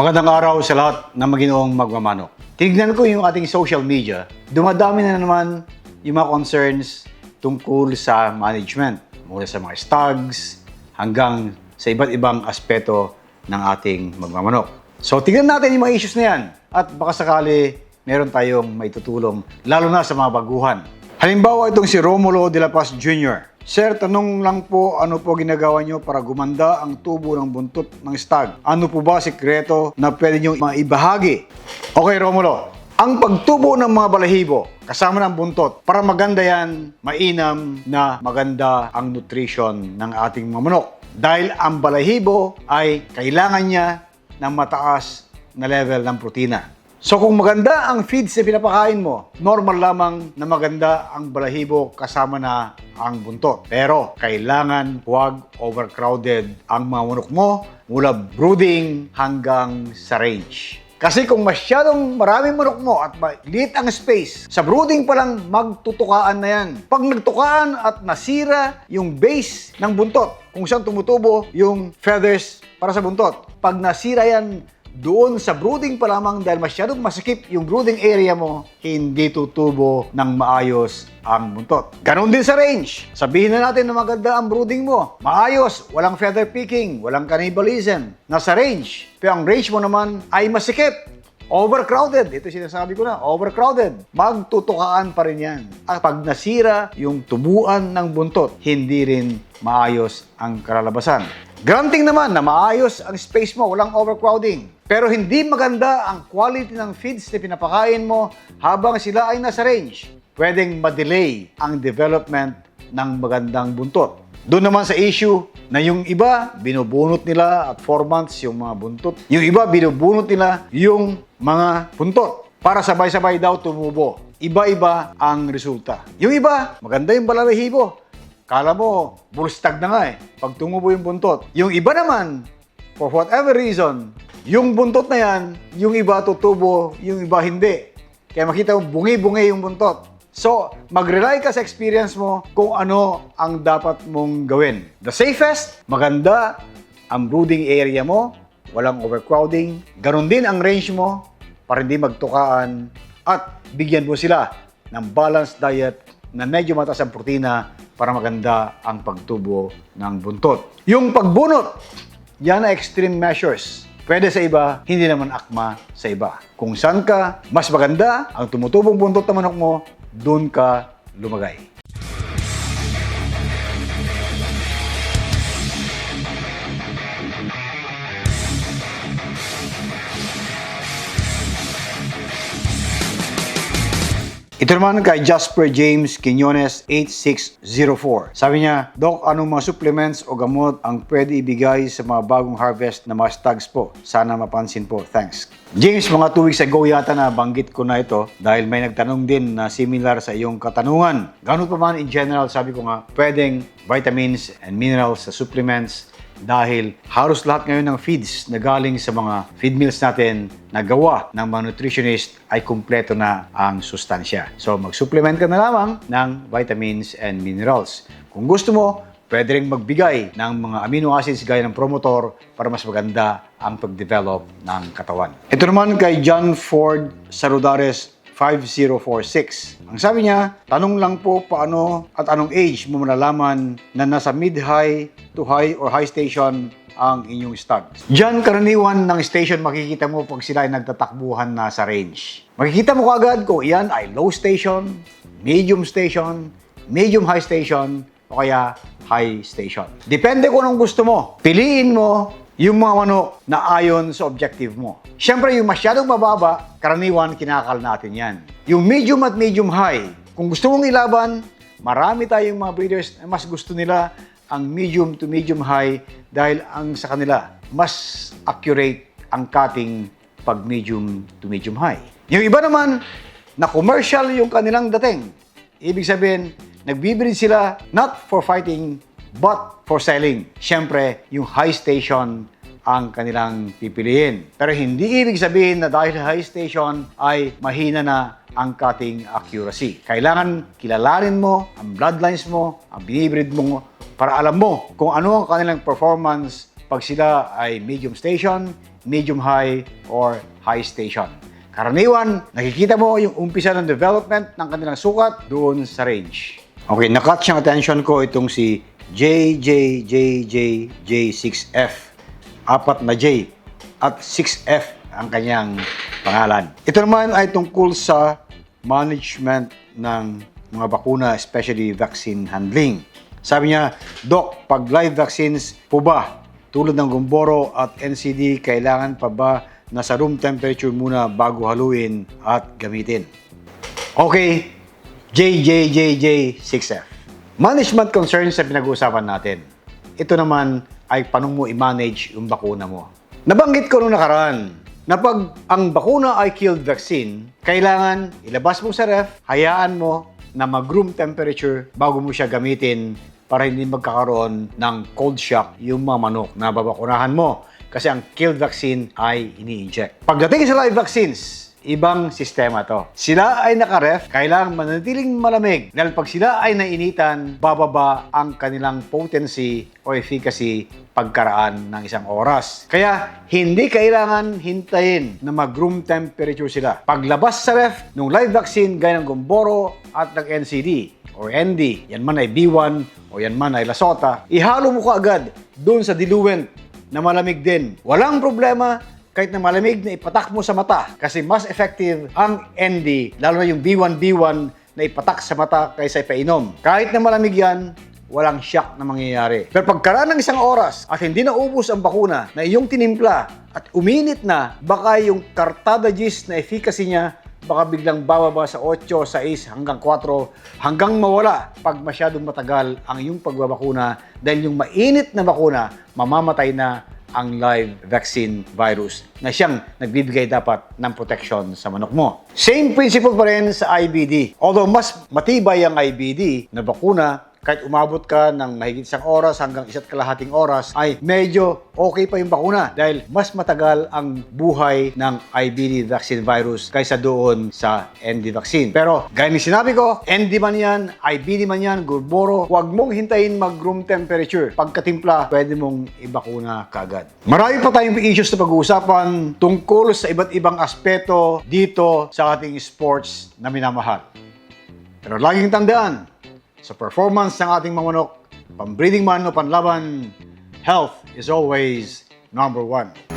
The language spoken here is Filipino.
Magandang araw sa lahat ng maginoong magmamanok. Tignan ko yung ating social media. Dumadami na naman yung mga concerns tungkol sa management. Mula sa mga stags hanggang sa iba't ibang aspeto ng ating magmamanok. So tignan natin yung mga issues na yan. At baka sakali meron tayong maitutulong lalo na sa mga baguhan. Halimbawa itong si Romulo de la Paz Jr. Sir, tanong lang po, ano po ginagawa nyo para gumanda ang tubo ng buntot ng stag? Ano po ba sikreto na pwede nyo maibahagi? Okay, Romulo. Ang pagtubo ng mga balahibo, kasama ng buntot, para maganda yan, mainam na maganda ang nutrition ng ating mga manok. Dahil ang balahibo ay kailangan niya ng mataas na level ng protina. So kung maganda ang feeds na pinapakain mo, normal lamang na maganda ang balahibo kasama na ang buntot. Pero kailangan huwag overcrowded ang mga manok mo mula brooding hanggang sa range. Kasi kung masyadong maraming manok mo at maliit ang space, sa brooding pa lang magtutukaan na yan. Pag nagtukaan at nasira yung base ng buntot, kung saan tumutubo yung feathers para sa buntot, pag nasira yan doon sa brooding pa lamang dahil masyadong masikip yung brooding area mo, hindi tutubo ng maayos ang buntot. Ganon din sa range. Sabihin na natin na maganda ang brooding mo. Maayos, walang feather picking, walang cannibalism. Nasa range. Pero ang range mo naman ay masikip. Overcrowded. Ito sinasabi ko na, overcrowded. Magtutukaan pa rin yan. At pag nasira yung tubuan ng buntot, hindi rin maayos ang kalalabasan. Granting naman na maayos ang space mo, walang overcrowding. Pero hindi maganda ang quality ng feeds na pinapakain mo habang sila ay nasa range. Pwedeng ma-delay ang development ng magandang buntot. Doon naman sa issue na yung iba, binubunot nila at 4 months yung mga buntot. Yung iba, binubunot nila yung mga buntot para sabay-sabay daw tumubo. Iba-iba ang resulta. Yung iba, maganda yung balahibo. Kala mo, burstag na nga pag tumubo yung buntot. Yung iba naman, for whatever reason, yung buntot na yan, yung iba tutubo, yung iba hindi. Kaya makita mo, bungi-bungi yung buntot. So, mag-rely ka sa experience mo kung ano ang dapat mong gawin. The safest, maganda ang brooding area mo, walang overcrowding, ganon din ang range mo para hindi magtukaan at bigyan mo sila ng balanced diet na medyo mataas ang protina para maganda ang pagtubo ng buntot. Yung pagbunot, yan ay extreme measures. Pwede sa iba, hindi naman akma sa iba. Kung saan ka, mas maganda ang tumutubong buntot ng manok mo, doon ka lumagay. Ito naman kay Jasper James Quiñones 8604. Sabi niya, Doc, anong mga supplements o gamot ang pwede ibigay sa mga bagong harvest na mga stags po? Sana mapansin po. Thanks. James, mga 2 weeks ago yata na banggit ko na ito dahil may nagtanong din na similar sa iyong katanungan. Ganun pa man in general, sabi ko nga, pwedeng vitamins and minerals sa supplements dahil halos lahat ngayon ng feeds na galing sa mga feed mills natin na gawa ng mga nutritionist ay kumpleto na ang sustansya. So mag-supplement ka na lamang ng vitamins and minerals. Kung gusto mo, pwede rin magbigay ng mga amino acids gaya ng promotor para mas maganda ang pag-develop ng katawan. Ito naman kay John Ford Saludares 5046. Ang sabi niya, tanong lang po paano at anong age mo malalaman na nasa mid-high to high or high station ang inyong stags. Diyan karaniwan ng station makikita mo pag sila ay nagtatakbuhan na sa range. Makikita mo kaagad kung iyan ay low station, medium high station, o kaya high station. Depende kung anong gusto mo. Piliin mo yung mga manok na ayon sa objective mo. Siyempre, yung masyadong mababa, karaniwan, kinakal natin yan. Yung medium at medium high, kung gusto mong ilaban, marami tayong mga breeders na mas gusto nila ang medium to medium high dahil ang sa kanila, mas accurate ang cutting pag medium to medium high. Yung iba naman, na commercial yung kanilang dating. Ibig sabihin, nagbibreed sila not for fighting, but for selling. Siyempre, yung high station ang kanilang pipiliin. Pero hindi ibig sabihin na dahil high station ay mahina na ang cutting accuracy. Kailangan kilalanin mo ang bloodlines mo, ang binibreed mo, para alam mo kung ano ang kanilang performance pag sila ay medium station, medium high, or high station. Karaniwan, nakikita mo yung umpisa ng development ng kanilang sukat doon sa range. Okay, na-catch yung attention ko itong si JJ6F. 4 na J at 6F ang kanyang pangalan. Ito naman ay tungkol sa management ng mga bakuna, especially vaccine handling. Sabi niya, Doc, pag live vaccines po ba, tulad ng Gumboro at NCD, kailangan pa ba nasa room temperature muna bago haluin at gamitin? Okay, JJ6F. Management concerns sa pinag-uusapan natin. Ito naman ay paano mo i-manage yung bakuna mo. Nabanggit ko nung nakaraan na pag ang bakuna ay killed vaccine, kailangan ilabas mo sa ref, hayaan mo na mag-room temperature bago mo siya gamitin para hindi magkakaroon ng cold shock yung mga manok na babakunahan mo. Kasi ang killed vaccine ay ini-inject. Pagdating sa live vaccines, ibang sistema to. Sila ay naka-ref, kailangan manatiling malamig dahil pag sila ay nainitan, bababa ang kanilang potency o efficacy pagkaraan ng isang oras. Kaya hindi kailangan hintayin na mag-room temperature sila. Paglabas sa ref ng live vaccine gaya ng Gumboro at ng NCD or ND, yan man ay B1 o yan man ay Lasota, ihalo mo kaagad doon sa diluent na malamig din. Walang problema kahit na malamig na ipatak mo sa mata kasi mas effective ang ND, lalo na yung B1 na ipatak sa mata kaysa ipainom. Kahit na malamig yan, walang shock na mangyayari. Pero pagkaraan ng isang oras at hindi na ubos ang bakuna na iyong tinimpla at uminit na, baka yung Cartada Gis na efficacy niya baka biglang bababa sa 8, 6 hanggang 4 hanggang mawala pag masyadong matagal ang iyong pagbabakuna dahil yung mainit na bakuna mamamatay na ang live vaccine virus na siyang nagbibigay dapat ng protection sa manok mo. Same principle pa rin sa IBD. Although mas matibay ang IBD na bakuna, kahit umabot ka ng mahigit 1 oras hanggang 1.5 oras, ay medyo okay pa yung bakuna dahil mas matagal ang buhay ng IBD vaccine virus kaysa doon sa ND vaccine. Pero gaya ni sinabi ko, ND man yan, IBD man yan, Gumboro, huwag mong hintayin mag-room temperature. Pagkatimpla, pwede mong ibakuna kaagad. Marami pa tayong issues na pag-uusapan tungkol sa iba't ibang aspeto dito sa ating sports na minamahal. Pero laging tandaan, sa performance ng ating mga manok, pambreeding man o panlaban, health is always number 1.